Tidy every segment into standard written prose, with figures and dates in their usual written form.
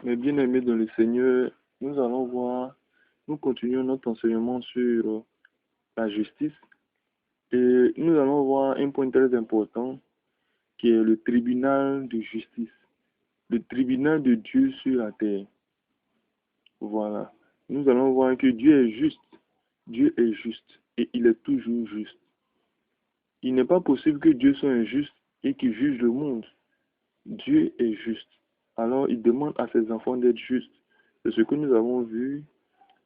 Mes bien-aimés dans le Seigneur, nous allons voir, nous continuons notre enseignement sur la justice et nous allons voir un point très important qui est le tribunal de justice, le tribunal de Dieu sur la terre. Voilà. Nous allons voir que Dieu est juste et il est toujours juste. Il n'est pas possible que Dieu soit injuste et qu'il juge le monde. Dieu est juste. Alors il demande à ses enfants d'être justes. C'est ce que nous avons vu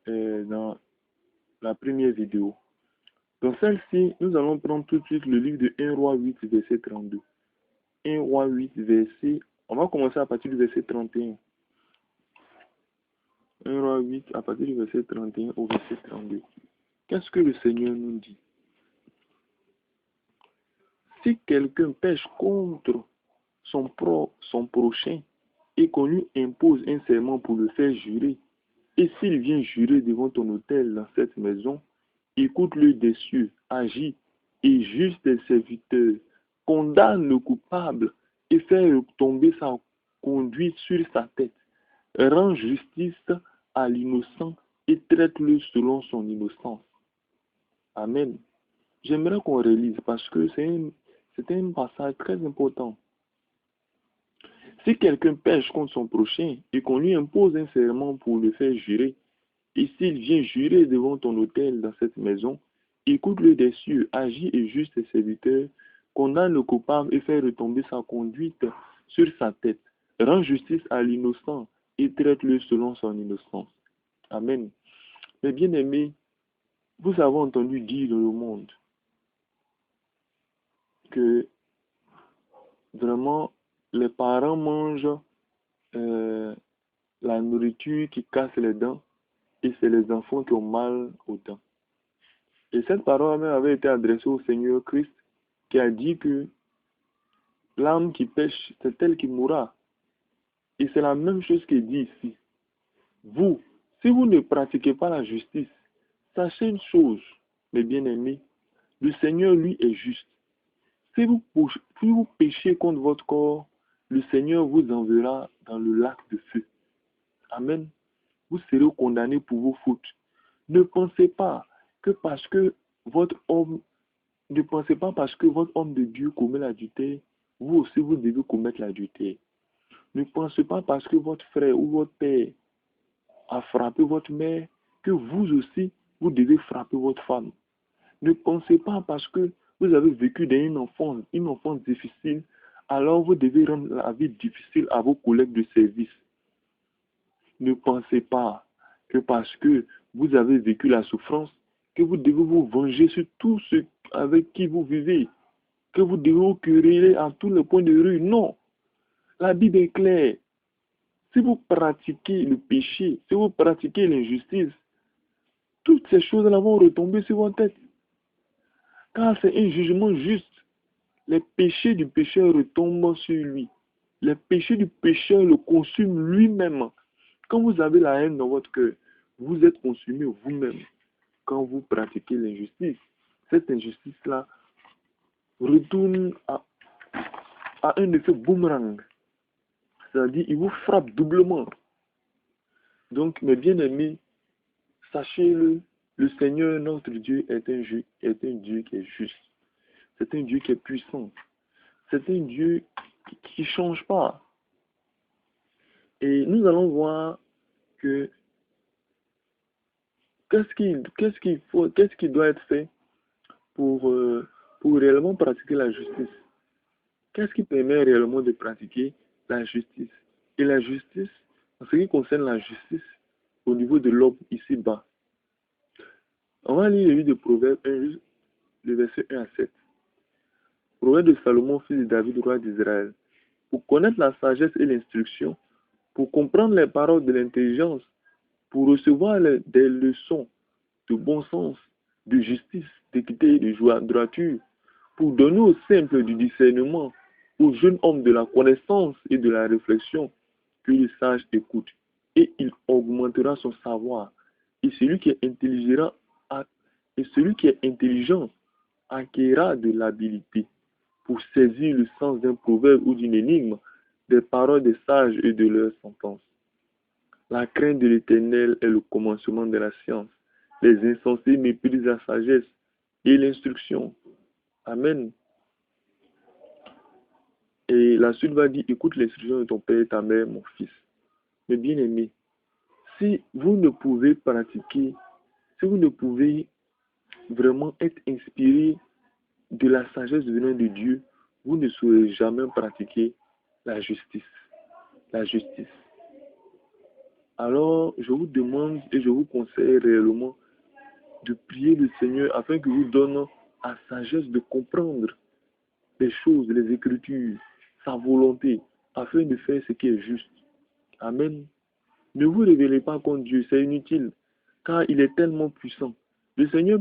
dans la première vidéo. Dans celle-ci, nous allons prendre tout de suite le livre de 1 roi 8, verset 32. 1 roi 8, verset... On va commencer à partir du verset 31. 1 roi 8, à partir du verset 31 au verset 32. Qu'est-ce que le Seigneur nous dit? Si quelqu'un pêche contre son prochain et qu'on lui impose un serment pour le faire jurer, et s'il vient jurer devant ton autel dans cette maison, écoute-le des cieux, agis et juge tes serviteurs, condamne le coupable et fais tomber sa conduite sur sa tête. Rends justice à l'innocent et traite-le selon son innocence. Amen. J'aimerais qu'on relise parce que c'est un passage très important. Si quelqu'un pêche contre son prochain et qu'on lui impose un serment pour le faire jurer, et s'il vient jurer devant ton autel dans cette maison, écoute-le des cieux, agis et juge tes serviteurs, condamne le coupable et fais retomber sa conduite sur sa tête. Rends justice à l'innocent et traite-le selon son innocence. Amen. Mes bien-aimés, vous avez entendu dire dans le monde que vraiment les parents mangent la nourriture qui casse les dents et c'est les enfants qui ont mal aux dents. Et cette parole même avait été adressée au Seigneur Christ qui a dit que l'âme qui pêche, c'est elle qui mourra. Et c'est la même chose qu'il dit ici. Vous, si vous ne pratiquez pas la justice, sachez une chose, mes bien-aimés, le Seigneur, lui, est juste. Si vous péchez contre votre corps, le Seigneur vous enverra dans le lac de feu. Amen. Vous serez condamnés pour vos fautes. Ne pensez pas que parce que votre homme de Dieu commet l'adultère, vous aussi vous devez commettre l'adultère. Ne pensez pas parce que votre frère ou votre père a frappé votre mère, que vous aussi vous devez frapper votre femme. Ne pensez pas parce que vous avez vécu dans une enfance difficile, alors vous devez rendre la vie difficile à vos collègues de service. Ne pensez pas que parce que vous avez vécu la souffrance, que vous devez vous venger sur tous ceux avec qui vous vivez, que vous devez vous quereller à tous les points de rue. Non, la Bible est claire. Si vous pratiquez le péché, si vous pratiquez l'injustice, toutes ces choses-là vont retomber sur votre tête. Car c'est un jugement juste. Les péchés du pécheur retombent sur lui. Les péchés du pécheur le consument lui-même. Quand vous avez la haine dans votre cœur, vous êtes consumé vous-même. Quand vous pratiquez l'injustice, cette injustice-là retourne à un effet boomerang. C'est-à-dire, il vous frappe doublement. Donc, mes bien-aimés, sachez-le, le Seigneur, notre Dieu, est un Dieu qui est juste. C'est un Dieu qui est puissant. C'est un Dieu qui ne change pas. Et nous allons voir que qu'est-ce qui doit être fait pour réellement pratiquer la justice. Qu'est-ce qui permet réellement de pratiquer la justice? Et la justice, en ce qui concerne la justice, au niveau de l'homme ici-bas, on va lire le livre de Proverbes 1, le verset 1 à 7. Proverbe de Salomon, fils de David, roi d'Israël. Pour connaître la sagesse et l'instruction, pour comprendre les paroles de l'intelligence, pour recevoir des leçons de bon sens, de justice, d'équité et de droiture, pour donner aux simples du discernement, aux jeunes hommes de la connaissance et de la réflexion, que le sage écoute, et il augmentera son savoir. Et celui qui est intelligent acquérera de l'habilité pour saisir le sens d'un proverbe ou d'une énigme, des paroles des sages et de leurs sentences. La crainte de l'Éternel est le commencement de la science. Les insensés méprisent la sagesse et l'instruction. Amen. Et la suite va dire, écoute l'instruction de ton père et ta mère, mon fils. Mais bien aimé, si vous ne pouvez pratiquer, si vous ne pouvez vraiment être inspiré de la sagesse venant de Dieu, vous ne saurez jamais pratiquer la justice. La justice. Alors, je vous demande et je vous conseille réellement de prier le Seigneur afin qu'il vous donne la sagesse de comprendre les choses, les Écritures, sa volonté, afin de faire ce qui est juste. Amen. Ne vous révélez pas contre Dieu, c'est inutile, car il est tellement puissant. Le Seigneur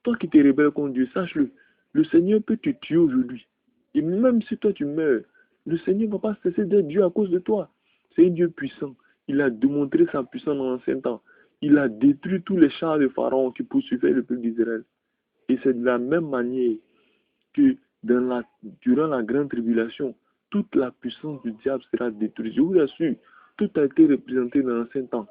toi qui te rebelles contre Dieu, sache-le, le Seigneur peut te tuer aujourd'hui. Et même si toi tu meurs, le Seigneur ne va pas cesser d'être Dieu à cause de toi. C'est un Dieu puissant. Il a démontré sa puissance dans l'ancien temps. Il a détruit tous les chars de Pharaon qui poursuivaient le peuple d'Israël. Et c'est de la même manière que durant la grande tribulation, toute la puissance du diable sera détruite. Je vous assure, tout a été représenté dans l'ancien temps.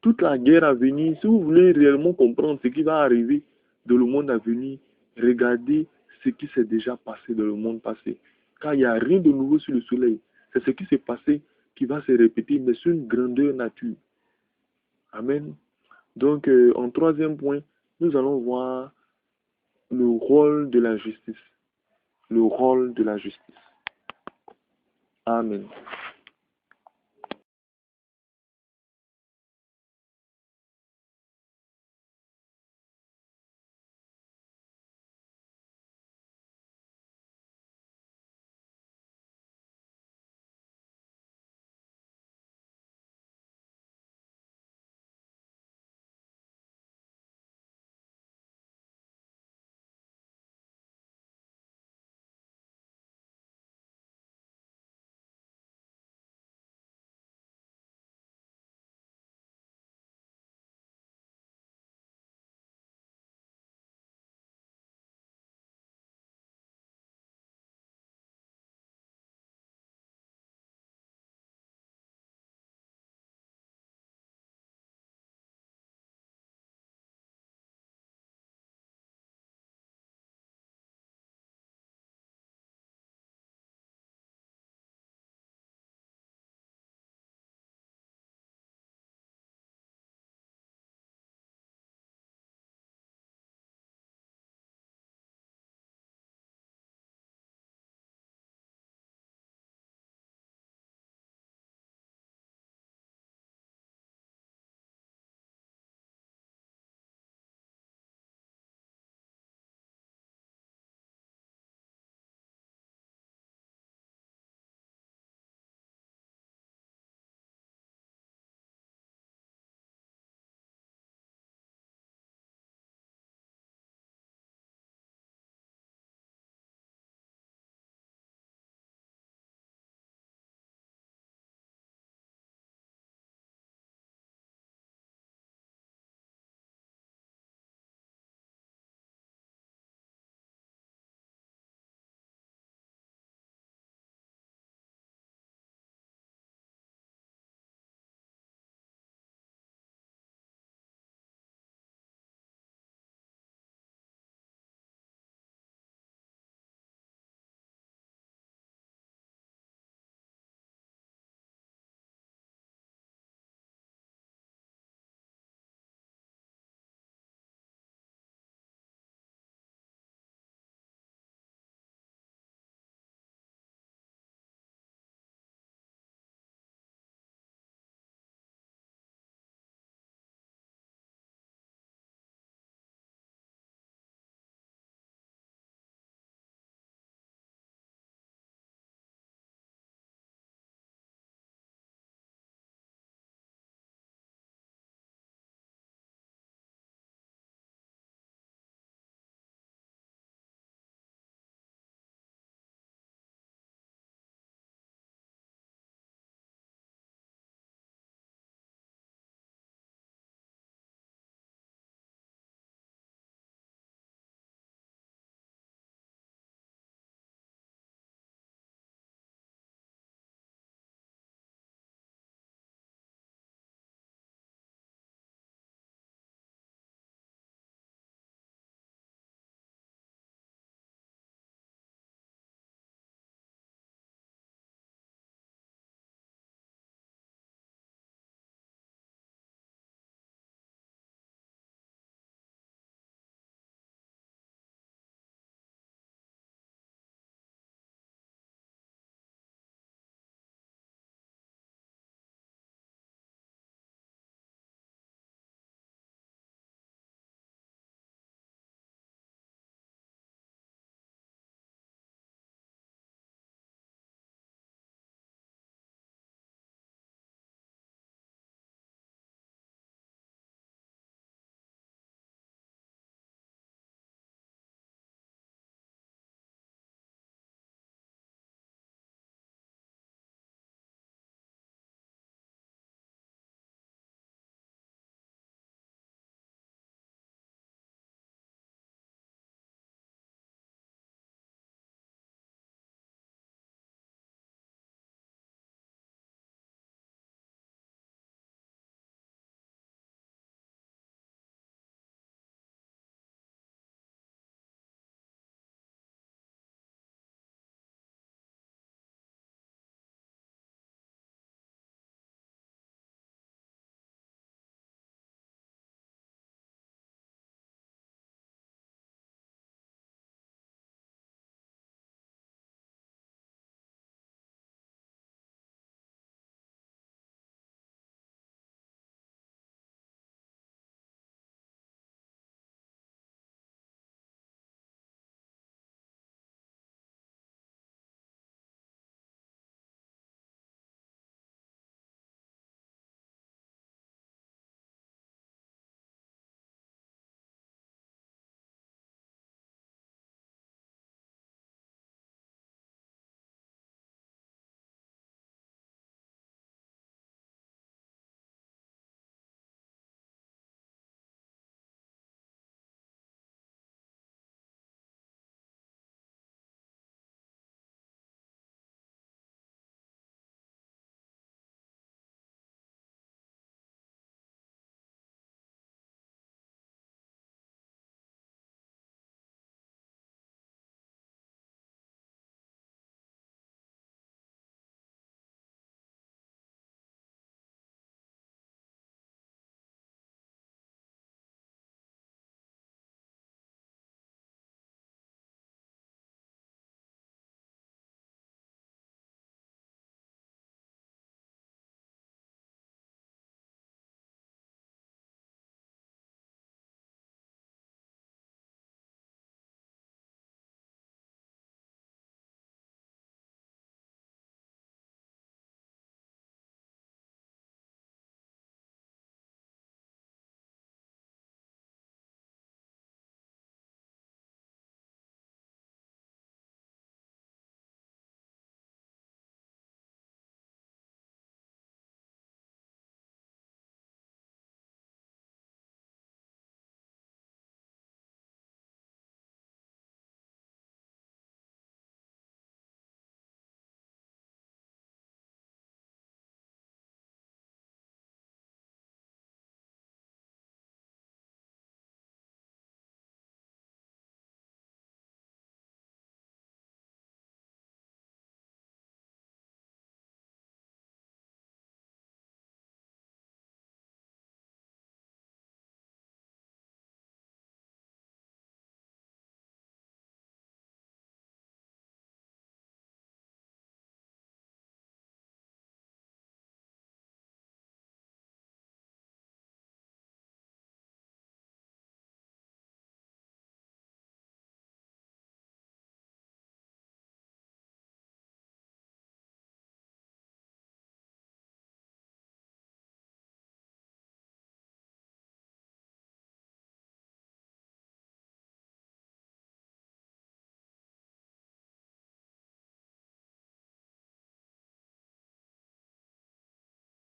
Toute la guerre à venir, si vous voulez réellement comprendre ce qui va arriver dans le monde à venir, regardez ce qui s'est déjà passé dans le monde passé. Car il n'y a rien de nouveau sur le soleil. C'est ce qui s'est passé qui va se répéter, mais sur une grandeur nature. Amen. Donc, en troisième point, nous allons voir le rôle de la justice. Le rôle de la justice. Amen.